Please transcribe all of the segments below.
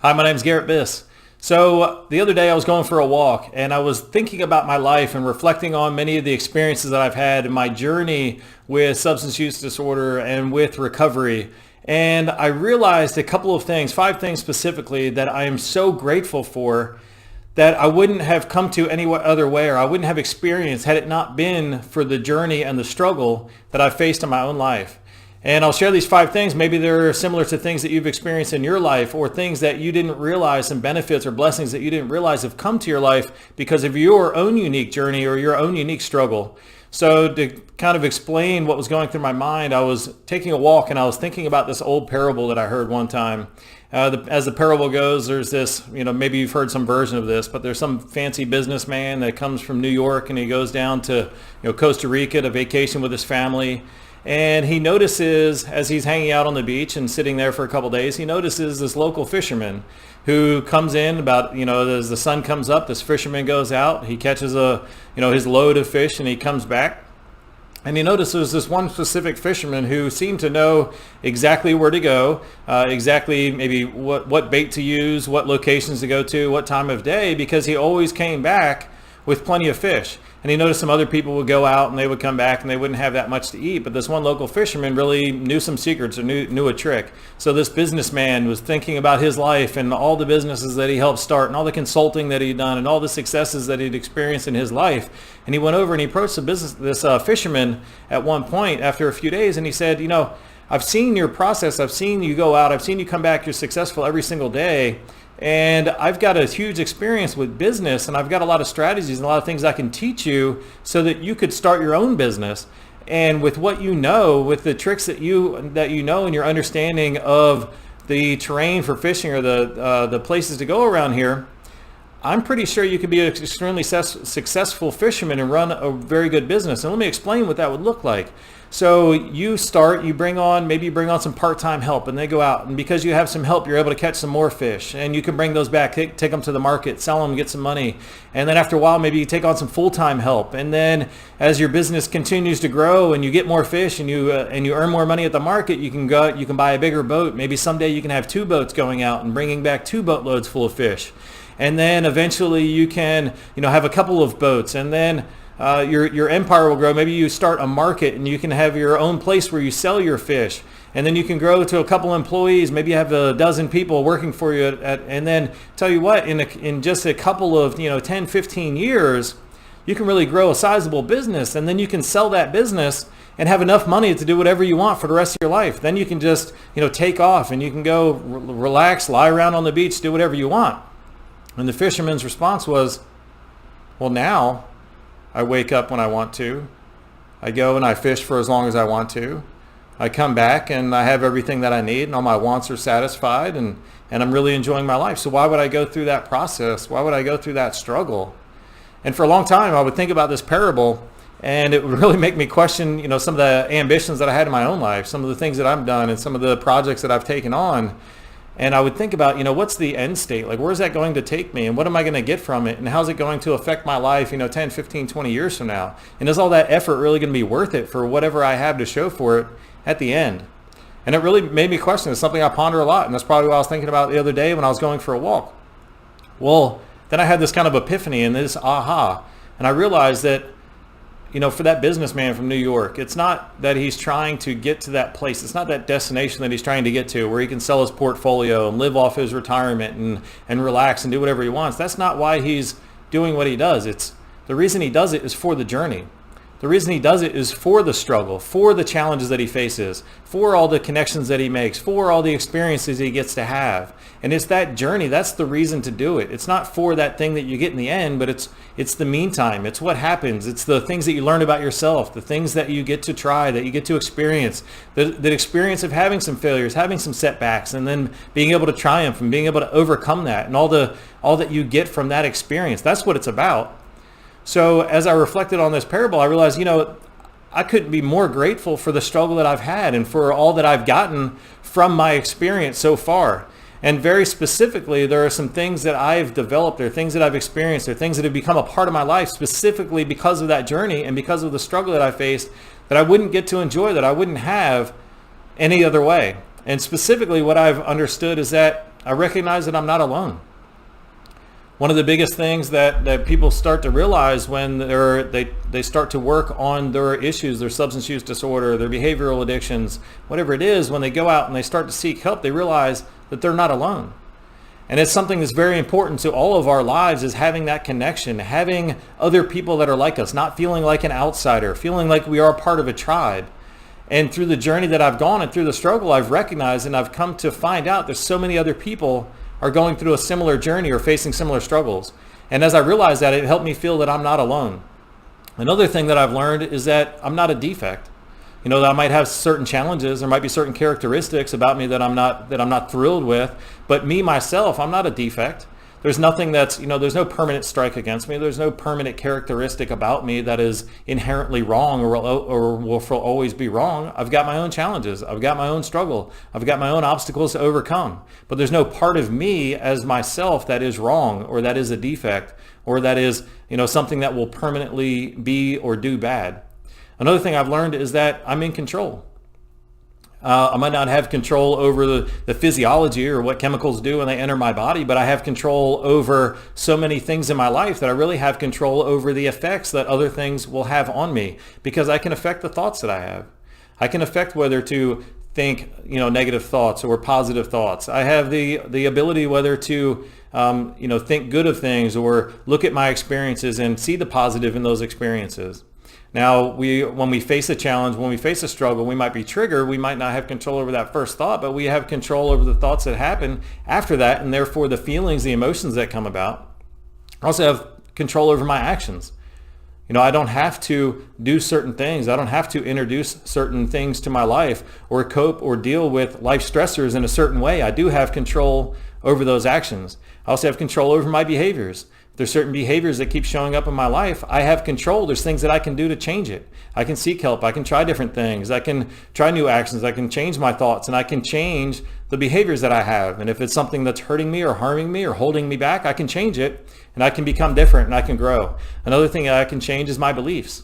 Hi, my name's Garret Biss. So the other day I was going for a walk and I was thinking about my life and reflecting on many of the experiences that I've had in my journey with substance use disorder and with recovery. And I realized a couple of things, 5 things specifically, that I am so grateful for that I wouldn't have come to any other way, or I wouldn't have experienced had it not been for the journey and the struggle that I've faced in my own life. And I'll share these 5 things. Maybe they're similar to things that you've experienced in your life, or things that you didn't realize, some benefits or blessings that you didn't realize have come to your life because of your own unique journey or your own unique struggle. So to kind of explain what was going through my mind, I was taking a walk and I was thinking about this old parable that I heard one time. As the parable goes, there's this, maybe you've heard some version of this, but there's some fancy businessman that comes from New York and he goes down to Costa Rica to vacation with his family. And he notices, as he's hanging out on the beach and sitting there for a couple days, he notices this local fisherman who comes in about, as the sun comes up, this fisherman goes out, he catches his load of fish and he comes back. And he notices this one specific fisherman who seemed to know exactly where to go, exactly maybe what bait to use, what locations to go to, what time of day, because he always came back with plenty of fish. And he noticed some other people would go out and they would come back and they wouldn't have that much to eat. But this one local fisherman really knew some secrets or knew a trick. So this businessman was thinking about his life and all the businesses that he helped start and all the consulting that he'd done and all the successes that he'd experienced in his life. And he went over and he approached this fisherman at one point after a few days and he said, I've seen your process. I've seen you go out. I've seen you come back. You're successful every single day. And I've got a huge experience with business and I've got a lot of strategies and a lot of things I can teach you so that you could start your own business. And with what you know, with the tricks that you know and your understanding of the terrain for fishing or the places to go around here, I'm pretty sure you could be an extremely successful fisherman and run a very good business. And let me explain what that would look like. So you bring on some part-time help and they go out, and because you have some help, you're able to catch some more fish and you can bring those back, take them to the market, sell them, get some money. And then after a while, maybe you take on some full-time help. And then as your business continues to grow and you get more fish and you earn more money at the market, you can buy a bigger boat. Maybe someday you can have 2 boats going out and bringing back 2 boatloads full of fish. And then eventually you can, have a couple of boats, and then your empire will grow. Maybe you start a market and you can have your own place where you sell your fish. And then you can grow to a couple employees. Maybe you have a dozen people working for you. And then tell you what, in just a couple of 10, 15 years, you can really grow a sizable business. And then you can sell that business and have enough money to do whatever you want for the rest of your life. Then you can just take off and you can go relax, lie around on the beach, do whatever you want. And the fisherman's response was, well, now I wake up when I want to. I go and I fish for as long as I want to. I come back and I have everything that I need and all my wants are satisfied and I'm really enjoying my life. So why would I go through that process? Why would I go through that struggle? And for a long time, I would think about this parable and it would really make me question, some of the ambitions that I had in my own life, some of the things that I've done and some of the projects that I've taken on. And I would think about, what's the end state? Like, where's that going to take me? And what am I going to get from it? And how's it going to affect my life, 10, 15, 20 years from now? And is all that effort really going to be worth it for whatever I have to show for it at the end? And it really made me question. It's something I ponder a lot. And that's probably what I was thinking about the other day when I was going for a walk. Well, then I had this kind of epiphany and this aha. And I realized that, for that businessman from New York, it's not that he's trying to get to that place. It's not that destination that he's trying to get to where he can sell his portfolio and live off his retirement and relax and do whatever he wants. That's not why he's doing what he does. It's the reason he does it is for the journey. The reason he does it is for the struggle, for the challenges that he faces, for all the connections that he makes, for all the experiences he gets to have. And it's that journey. That's the reason to do it. It's not for that thing that you get in the end, but it's the meantime. It's what happens. It's the things that you learn about yourself, the things that you get to try, that you get to experience, the experience of having some failures, having some setbacks, and then being able to triumph and being able to overcome that and all that you get from that experience. That's what it's about. So as I reflected on this parable, I realized, I couldn't be more grateful for the struggle that I've had and for all that I've gotten from my experience so far. And very specifically, there are some things that I've developed, there are things that I've experienced, there are things that have become a part of my life specifically because of that journey and because of the struggle that I faced that I wouldn't get to enjoy, that I wouldn't have any other way. And specifically what I've understood is that I recognize that I'm not alone. One of the biggest things that people start to realize when they start to work on their issues, their substance use disorder, their behavioral addictions, whatever it is, when they go out and they start to seek help, they realize that they're not alone. And it's something that's very important to all of our lives, is having that connection, having other people that are like us, not feeling like an outsider, feeling like we are part of a tribe. And through the journey that I've gone and through the struggle, I've recognized and I've come to find out there's so many other people are going through a similar journey or facing similar struggles. And as I realized that, it helped me feel that I'm not alone. Another thing that I've learned is that I'm not a defect. That I might have certain challenges, there might be certain characteristics about me that I'm not thrilled with, but me, myself, I'm not a defect. There's nothing that's, there's no permanent strike against me. There's no permanent characteristic about me that is inherently wrong or will always be wrong. I've got my own challenges. I've got my own struggle. I've got my own obstacles to overcome. But there's no part of me as myself that is wrong or that is a defect or that is, something that will permanently be or do bad. Another thing I've learned is that I'm in control. I might not have control over the physiology or what chemicals do when they enter my body, but I have control over so many things in my life that I really have control over the effects that other things will have on me, because I can affect the thoughts that I have. I can affect whether to think, negative thoughts or positive thoughts. I have the ability whether to, think good of things or look at my experiences and see the positive in those experiences. Now, when we face a challenge, when we face a struggle, we might be triggered. We might not have control over that first thought, but we have control over the thoughts that happen after that, and therefore the feelings, the emotions that come about. I also have control over my actions. I don't have to do certain things. I don't have to introduce certain things to my life or cope or deal with life stressors in a certain way. I do have control over those actions. I also have control over my behaviors. There's certain behaviors that keep showing up in my life. I have control. There's things that I can do to change it. I can seek help. I can try different things. I can try new actions. I can change my thoughts, and I can change the behaviors that I have. And if it's something that's hurting me or harming me or holding me back, I can change it, and I can become different, and I can grow. Another thing that I can change is my beliefs.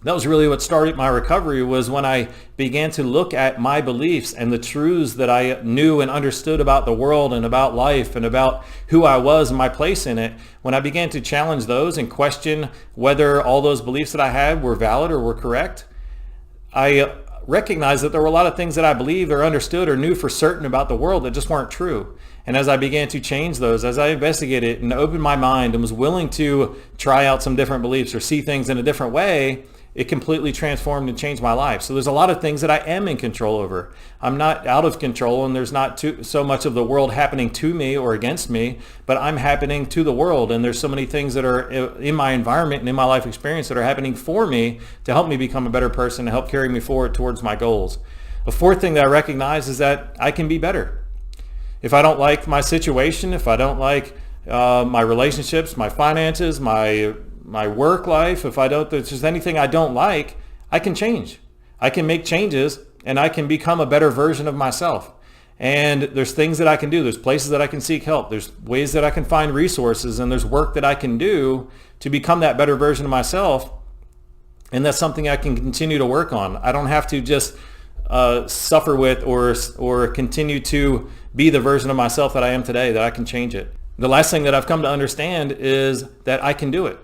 That was really what started my recovery, was when I began to look at my beliefs and the truths that I knew and understood about the world and about life and about who I was and my place in it. When I began to challenge those and question whether all those beliefs that I had were valid or were correct, I recognized that there were a lot of things that I believed or understood or knew for certain about the world that just weren't true. And as I began to change those, as I investigated and opened my mind and was willing to try out some different beliefs or see things in a different way, it completely transformed and changed my life. So there's a lot of things that I am in control over. I'm not out of control, and there's not so much of the world happening to me or against me, but I'm happening to the world. And there's so many things that are in my environment and in my life experience that are happening for me to help me become a better person, to help carry me forward towards my goals. A fourth thing that I recognize is that I can be better. If I don't like my situation, if I don't like my relationships, my finances, my work life, if there's just anything I don't like, I can change. I can make changes, and I can become a better version of myself. And there's things that I can do. There's places that I can seek help. There's ways that I can find resources, and there's work that I can do to become that better version of myself. And that's something I can continue to work on. I don't have to just suffer with or continue to be the version of myself that I am today, that I can change it. The last thing that I've come to understand is that I can do it.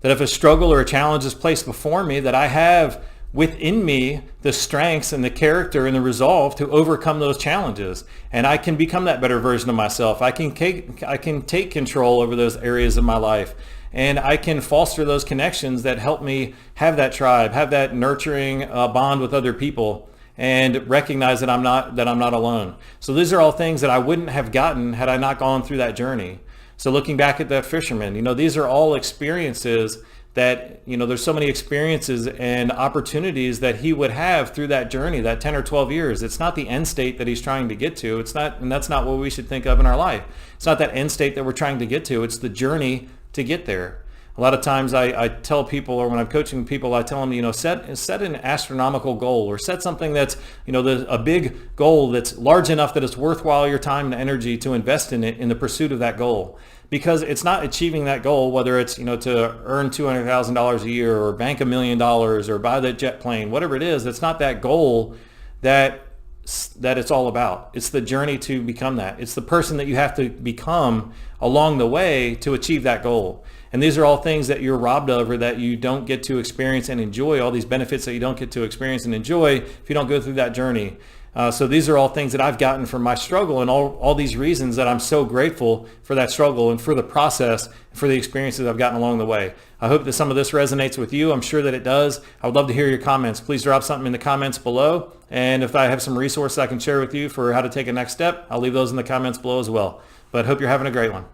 That if a struggle or a challenge is placed before me, that I have within me the strengths and the character and the resolve to overcome those challenges. And I can become that better version of myself. I can take control over those areas of my life. And I can foster those connections that help me have that tribe, have that nurturing bond with other people, and recognize that I'm not alone. So these are all things that I wouldn't have gotten had I not gone through that journey. So looking back at that fisherman, these are all experiences that, there's so many experiences and opportunities that he would have through that journey, that 10 or 12 years. It's not the end state that he's trying to get to. It's not, and that's not what we should think of in our life. It's not that end state that we're trying to get to. It's the journey to get there. A lot of times I tell people, or when I'm coaching people, I tell them, set an astronomical goal, or set something that's, a big goal that's large enough that it's worthwhile your time and energy to invest in it in the pursuit of that goal. Because it's not achieving that goal, whether it's, to earn $200,000 a year or bank $1 million or buy that jet plane, whatever it is, it's not that goal that that it's all about. It's the journey to become that. It's the person that you have to become along the way to achieve that goal. And these are all things that you're robbed of, or that you don't get to experience and enjoy, all these benefits that you don't get to experience and enjoy if you don't go through that journey. So these are all things that I've gotten from my struggle, and all these reasons that I'm so grateful for that struggle and for the process and for the experiences I've gotten along the way. I hope that some of this resonates with you. I'm sure that it does. I would love to hear your comments. Please drop something in the comments below. And if I have some resources I can share with you for how to take a next step, I'll leave those in the comments below as well. But hope you're having a great one.